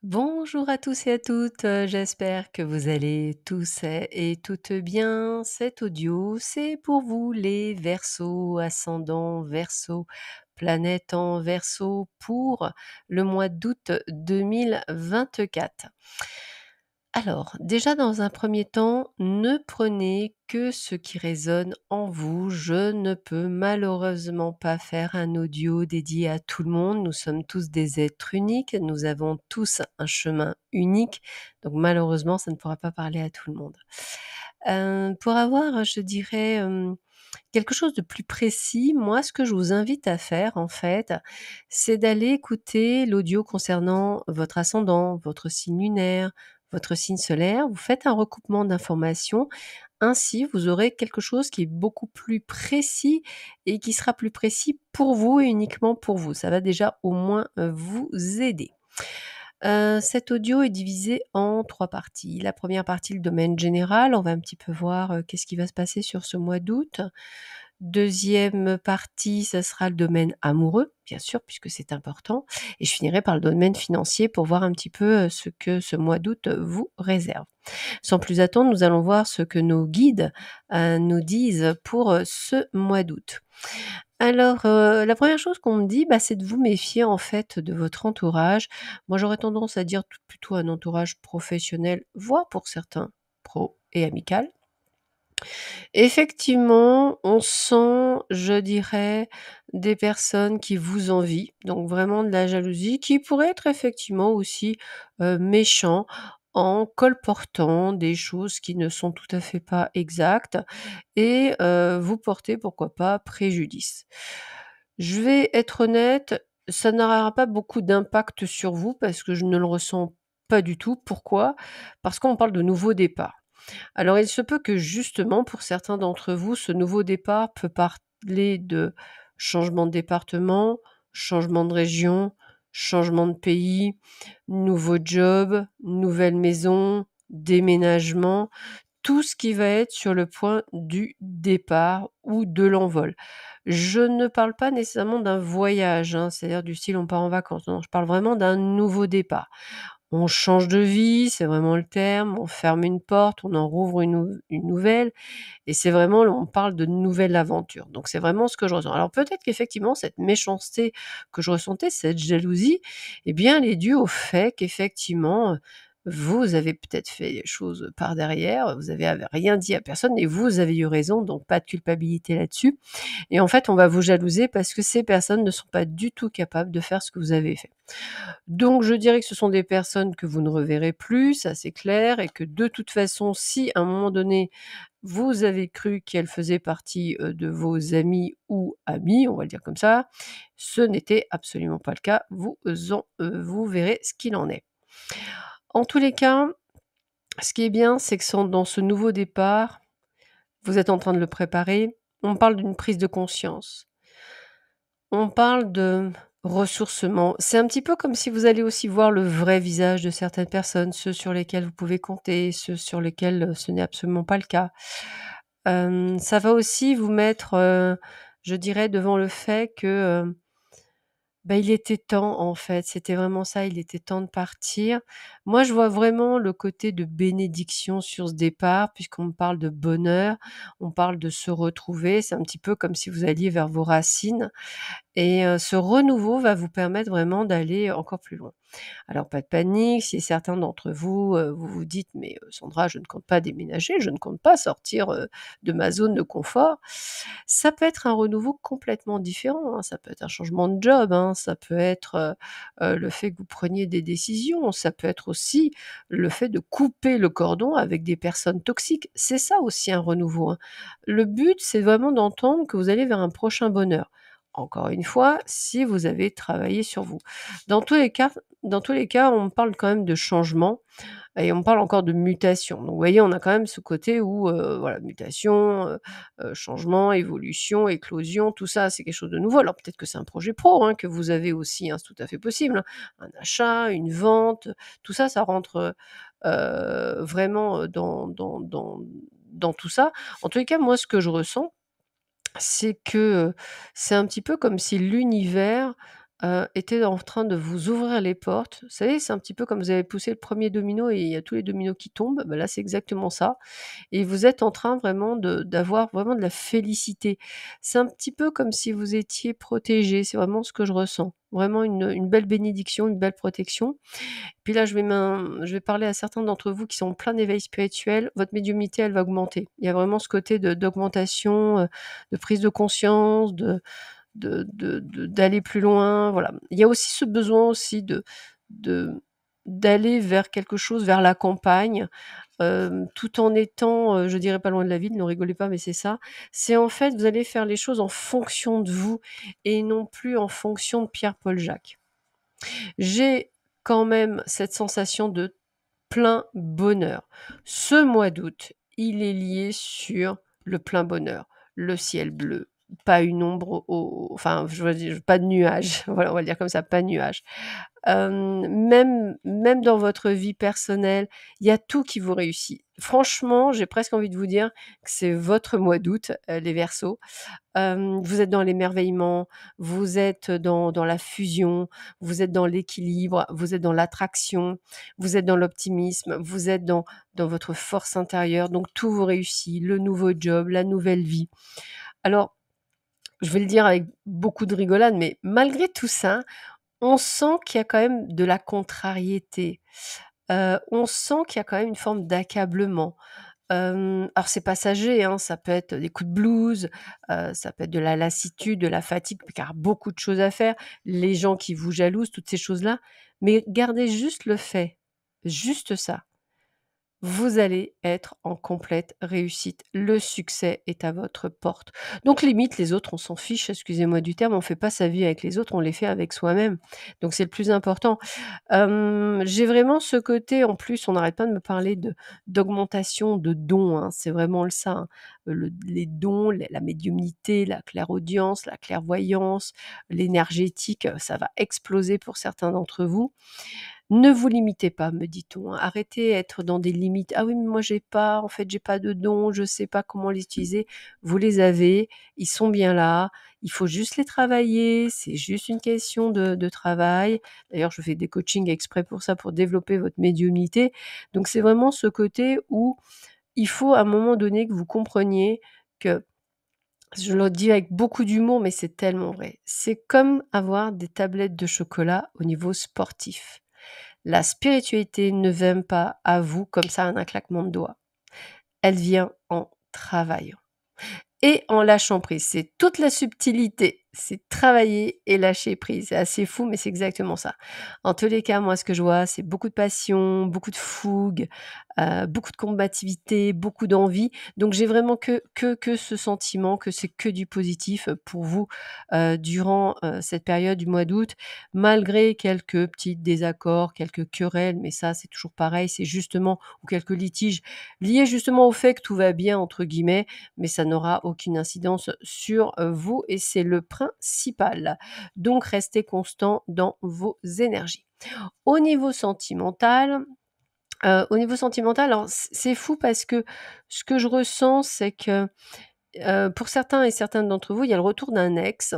Bonjour à tous et à toutes, j'espère que vous allez tous et toutes bien. Cet audio, c'est pour vous les Verseaux, ascendant Verseau, planète en Verseau pour le mois d'août 2024. Alors, déjà dans un premier temps, ne prenez que ce qui résonne en vous. Je ne peux malheureusement pas faire un audio dédié à tout le monde. Nous sommes tous des êtres uniques, nous avons tous un chemin unique, donc malheureusement, ça ne pourra pas parler à tout le monde. Pour avoir, je dirais, quelque chose de plus précis, moi, ce que je vous invite à faire, en fait, c'est d'aller écouter l'audio concernant votre ascendant, votre signe lunaire, votre signe solaire. Vous faites un recoupement d'informations. Ainsi, vous aurez quelque chose qui est beaucoup plus précis et qui sera plus précis pour vous et uniquement pour vous. Ça va déjà au moins vous aider. Cet audio est divisé en 3 parties. La première partie, le domaine général, on va un petit peu voir, qu'est-ce qui va se passer sur ce mois d'août. Deuxième partie, ça sera le domaine amoureux, bien sûr, puisque c'est important, et je finirai par le domaine financier pour voir un petit peu, ce que ce mois d'août, vous réserve. Sans plus attendre, nous allons voir ce que nos guides, nous disent pour, ce mois d'août. Alors, la première chose qu'on me dit, c'est de vous méfier, en fait, de votre entourage. Moi, j'aurais tendance à dire plutôt un entourage professionnel, voire pour certains pro et amical. Effectivement, on sent, je dirais, des personnes qui vous envient, donc vraiment de la jalousie qui pourrait être effectivement aussi, méchant en colportant des choses qui ne sont tout à fait pas exactes et vous porter, pourquoi pas, préjudice. Je vais être honnête, ça n'aura pas beaucoup d'impact sur vous parce que je ne le ressens pas du tout. Pourquoi? Parce qu'on parle de nouveau départ. Alors il se peut que justement pour certains d'entre vous, ce nouveau départ peut parler de changement de département, changement de région, changement de pays, nouveau job, nouvelle maison, déménagement, tout ce qui va être sur le point du départ ou de l'envol. Je ne parle pas nécessairement d'un voyage, hein, c'est-à-dire du style on part en vacances. Non, je parle vraiment d'un nouveau départ. On change de vie, c'est vraiment le terme, on ferme une porte, on en rouvre une nouvelle et c'est vraiment on parle de nouvelle aventure. Donc c'est vraiment ce que je ressens. Alors peut-être qu'effectivement cette méchanceté que je ressentais, cette jalousie, eh bien elle est due au fait qu'effectivement, vous avez peut-être fait les choses par derrière, vous avez rien dit à personne et vous avez eu raison, donc pas de culpabilité là-dessus. Et en fait, on va vous jalouser parce que ces personnes ne sont pas du tout capables de faire ce que vous avez fait. Donc je dirais que ce sont des personnes que vous ne reverrez plus, ça c'est clair, et que de toute façon, si à un moment donné, vous avez cru qu'elles faisaient partie, de vos amis ou amis, on va le dire comme ça, ce n'était absolument pas le cas. Vous verrez ce qu'il en est. En tous les cas, ce qui est bien, c'est que dans ce nouveau départ, vous êtes en train de le préparer, on parle d'une prise de conscience. On parle de ressourcement. C'est un petit peu comme si vous allez aussi voir le vrai visage de certaines personnes, ceux sur lesquels vous pouvez compter, ceux sur lesquels, ce n'est absolument pas le cas. Ça va aussi vous mettre, je dirais devant le fait que, il était temps en fait, c'était vraiment ça, il était temps de partir. Moi, je vois vraiment le côté de bénédiction sur ce départ puisqu'on me parle de bonheur, on parle de se retrouver. C'est un petit peu comme si vous alliez vers vos racines et ce renouveau va vous permettre vraiment d'aller encore plus loin. Alors pas de panique, si certains d'entre vous, vous vous dites: «Mais, Sandra, je ne compte pas déménager, je ne compte pas sortir, de ma zone de confort». Ça peut être un renouveau complètement différent, hein, ça peut être un changement de job, hein, ça peut être, le fait que vous preniez des décisions, ça peut être aussi le fait de couper le cordon avec des personnes toxiques. C'est ça aussi un renouveau, hein. Le but, c'est vraiment d'entendre que vous allez vers un prochain bonheur. Encore une fois, si vous avez travaillé sur vous. Dans tous les cas dans tous les cas, on parle quand même de changement et on parle encore de mutation. Donc vous voyez, on a quand même ce côté où, voilà, mutation, changement, évolution, éclosion, tout ça, c'est quelque chose de nouveau. Alors peut-être que c'est un projet pro, hein, que vous avez aussi, hein, c'est tout à fait possible, hein. Un achat, une vente, tout ça, ça rentre, vraiment, dans tout ça. En tous les cas, moi, ce que je ressens, c'est que, c'est un petit peu comme si l'univers, était en train de vous ouvrir les portes. Vous savez, c'est un petit peu comme vous avez poussé le premier domino et il y a tous les dominos qui tombent. Bah, là, c'est exactement ça et vous êtes en train vraiment d'avoir vraiment de la félicité. C'est un petit peu comme si vous étiez protégé. C'est vraiment ce que je ressens. Vraiment une belle bénédiction, une belle protection. Puis là, je vais parler à certains d'entre vous qui sont en plein éveil spirituel. Votre médiumnité, elle va augmenter. Il y a vraiment ce côté d'augmentation, de prise de conscience, d'aller plus loin, voilà. Il y a aussi ce besoin aussi de d'aller vers quelque chose, vers la campagne, tout en étant, je dirais pas loin de la ville, ne rigolez pas, mais c'est ça. C'est en fait, vous allez faire les choses en fonction de vous et non plus en fonction de Pierre, Paul, Jacques. J'ai quand même cette sensation de plein bonheur. Ce mois d'août, il est lié sur le plein bonheur, le ciel bleu, pas une ombre enfin, je veux dire, pas de nuages, voilà, on va le dire comme ça, pas de nuages. Même dans votre vie personnelle, il y a tout qui vous réussit. Franchement, j'ai presque envie de vous dire que c'est votre mois d'août, les Verseaux. Vous êtes dans l'émerveillement, vous êtes dans la fusion, vous êtes dans l'équilibre, vous êtes dans l'attraction, vous êtes dans l'optimisme, vous êtes dans votre force intérieure, donc tout vous réussit, le nouveau job, la nouvelle vie. Alors, je vais le dire avec beaucoup de rigolade, mais malgré tout ça, on sent qu'il y a quand même de la contrariété. On sent qu'il y a quand même une forme d'accablement. Alors c'est passager, hein, ça peut être des coups de blues, ça peut être de la lassitude, de la fatigue, car beaucoup de choses à faire, les gens qui vous jalousent, toutes ces choses-là. Mais gardez juste le fait, juste ça, vous allez être en complète réussite. Le succès est à votre porte. Donc limite, les autres, on s'en fiche, excusez-moi du terme, on fait pas sa vie avec les autres, on les fait avec soi-même. Donc c'est le plus important. J'ai vraiment ce côté en plus, on n'arrête pas de me parler d'augmentation de dons, hein, c'est vraiment ça, hein. Les dons, la médiumnité, la clairaudience, la clairvoyance, l'énergétique, ça va exploser pour certains d'entre vous. Ne vous limitez pas, me dit-on, hein. Arrêtez d'être dans des limites. «Ah oui, mais moi j'ai pas, en fait, j'ai pas de dons, je sais pas comment les utiliser». Vous les avez, ils sont bien là, il faut juste les travailler, c'est juste une question de travail. D'ailleurs, je fais des coachings exprès pour ça, pour développer votre médiumnité. Donc c'est vraiment ce côté où il faut à un moment donné que vous compreniez que, je le dis avec beaucoup d'humour, mais c'est tellement vrai. C'est comme avoir des tablettes de chocolat au niveau sportif. La spiritualité ne vient pas à vous comme ça en un claquement de doigts. Elle vient en travaillant et en lâchant prise. C'est toute la subtilité, c'est travailler et lâcher prise. C'est assez fou, mais c'est exactement ça. En tous les cas, moi, ce que je vois, c'est beaucoup de passion, beaucoup de fougue, beaucoup de combativité, beaucoup d'envie. Donc j'ai vraiment que ce sentiment, que c'est que du positif, pour vous, durant, cette période du mois d'août, malgré quelques petits désaccords, quelques querelles, mais ça, c'est toujours pareil, c'est justement ou quelques litiges liés justement au fait que «tout va bien» entre guillemets, mais ça n'aura aucune incidence sur, vous et c'est le principal. Donc restez constant dans vos énergies. Au niveau sentimental, alors c'est fou parce que ce que je ressens, c'est que, pour certains et certaines d'entre vous, il y a le retour d'un ex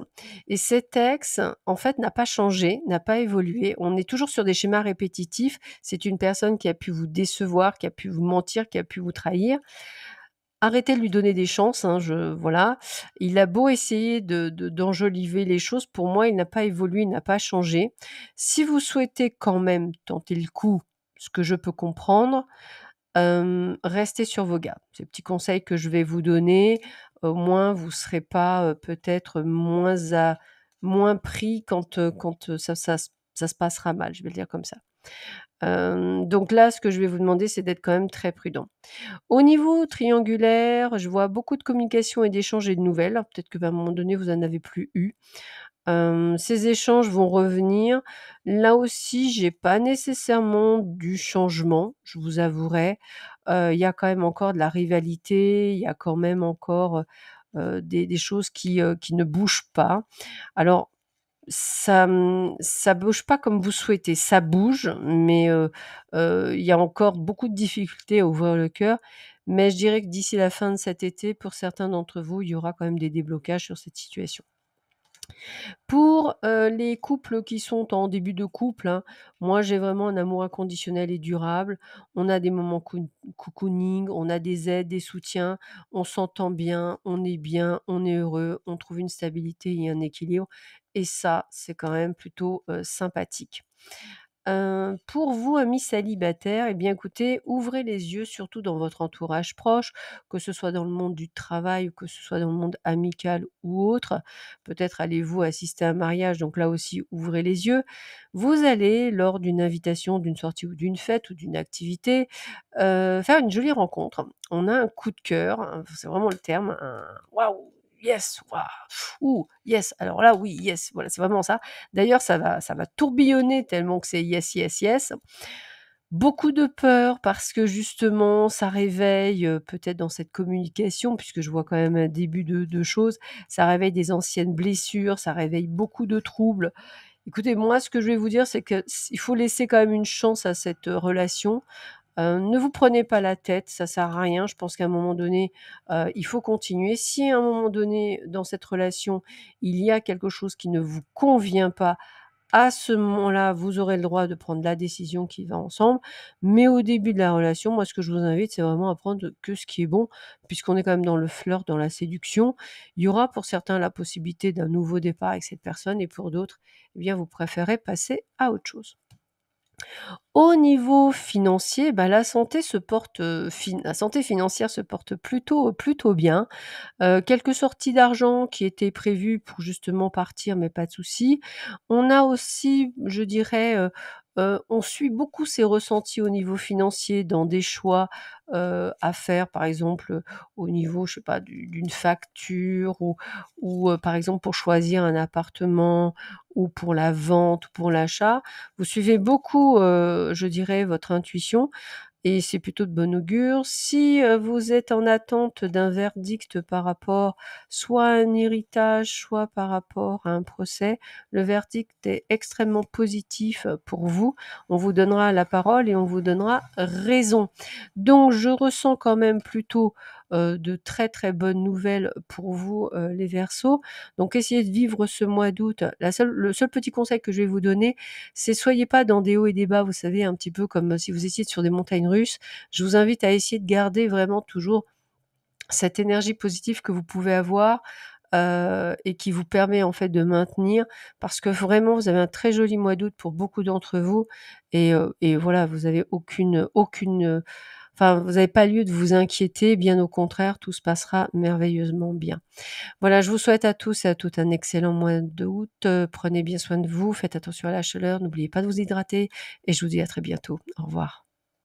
et cet ex, en fait, n'a pas changé, n'a pas évolué. On est toujours sur des schémas répétitifs. C'est une personne qui a pu vous décevoir, qui a pu vous mentir, qui a pu vous trahir. Arrêtez de lui donner des chances, hein, voilà. Il a beau essayer d'enjoliver les choses, pour moi, il n'a pas évolué, il n'a pas changé. Si vous souhaitez quand même tenter le coup, ce que je peux comprendre, restez sur vos gardes. C'est le petit conseil que je vais vous donner. Au moins, vous serez pas, peut-être moins pris quand ça se passera mal, je vais le dire comme ça. Donc là, ce que je vais vous demander, c'est d'être quand même très prudent. Au niveau triangulaire, je vois beaucoup de communication et d'échanges et de nouvelles. Peut-être qu'à un moment donné, vous en avez plus eu. Ces échanges vont revenir. Là aussi, j'ai pas nécessairement du changement, je vous avouerai. Il y a quand même encore de la rivalité, il y a quand même encore, des choses qui ne bougent pas. Alors ça bouge pas comme vous souhaitez, ça bouge, mais il y a encore beaucoup de difficultés à ouvrir le cœur. Mais je dirais que d'ici la fin de cet été, pour certains d'entre vous, il y aura quand même des déblocages sur cette situation. Pour, les couples qui sont en début de couple, hein, moi j'ai vraiment un amour inconditionnel et durable. On a des moments cocooning, on a des aides, des soutiens, on s'entend bien, on est heureux, on trouve une stabilité et un équilibre et ça, c'est quand même plutôt, sympathique. Pour vous, amis célibataires, eh bien, écoutez, ouvrez les yeux surtout dans votre entourage proche, que ce soit dans le monde du travail ou que ce soit dans le monde amical ou autre. Peut-être allez-vous assister à un mariage, donc là aussi, ouvrez les yeux. Vous allez, lors d'une invitation, d'une sortie ou d'une fête ou d'une activité, faire une jolie rencontre. On a un coup de cœur, hein, c'est vraiment le terme, un waouh, yes, waouh, ouh, yes, alors là, oui, yes, voilà, c'est vraiment ça. D'ailleurs, ça va tourbillonner tellement que c'est yes, yes, yes. Beaucoup de peur parce que justement ça réveille, peut-être dans cette communication, puisque je vois quand même un début de choses, ça réveille des anciennes blessures, ça réveille beaucoup de troubles. Écoutez, moi, ce que je vais vous dire, c'est que il faut laisser quand même une chance à cette, relation. Ne vous prenez pas la tête, ça sert à rien. Je pense qu'à un moment donné, il faut continuer. Si à un moment donné, dans cette relation, il y a quelque chose qui ne vous convient pas, à ce moment-là, vous aurez le droit de prendre la décision qui va ensemble. Mais au début de la relation, moi, ce que je vous invite, c'est vraiment à prendre que ce qui est bon, puisqu'on est quand même dans le flirt, dans la séduction. Il y aura pour certains la possibilité d'un nouveau départ avec cette personne et pour d'autres, eh bien, vous préférez passer à autre chose. Au niveau financier, bah, la santé financière se porte plutôt bien. Quelques sorties d'argent qui étaient prévues pour justement partir, mais pas de souci. On a aussi, je dirais, on suit beaucoup ses ressentis au niveau financier dans des choix, à faire, par exemple, au niveau, je sais pas, d'une facture ou par exemple, pour choisir un appartement ou pour la vente ou pour l'achat. Vous suivez beaucoup, je dirais, votre intuition et c'est plutôt de bon augure. Si, vous êtes en attente d'un verdict par rapport soit à un héritage, soit par rapport à un procès, le verdict est extrêmement positif, pour vous. On vous donnera la parole et on vous donnera raison. Donc je ressens quand même plutôt, de très, très bonnes nouvelles pour vous, les Verseaux. Donc essayez de vivre ce mois d'août. Le seul petit conseil que je vais vous donner, c'est soyez pas dans des hauts et des bas, vous savez, un petit peu comme si vous étiez sur des montagnes russes. Je vous invite à essayer de garder vraiment toujours cette énergie positive que vous pouvez avoir, et qui vous permet en fait de maintenir parce que vraiment vous avez un très joli mois d'août pour beaucoup d'entre vous et voilà, vous avez enfin vous n'avez pas lieu de vous inquiéter, bien au contraire, tout se passera merveilleusement bien. Voilà, je vous souhaite à tous et à toutes un excellent mois d'août, prenez bien soin de vous, faites attention à la chaleur, n'oubliez pas de vous hydrater et je vous dis à très bientôt. Au revoir.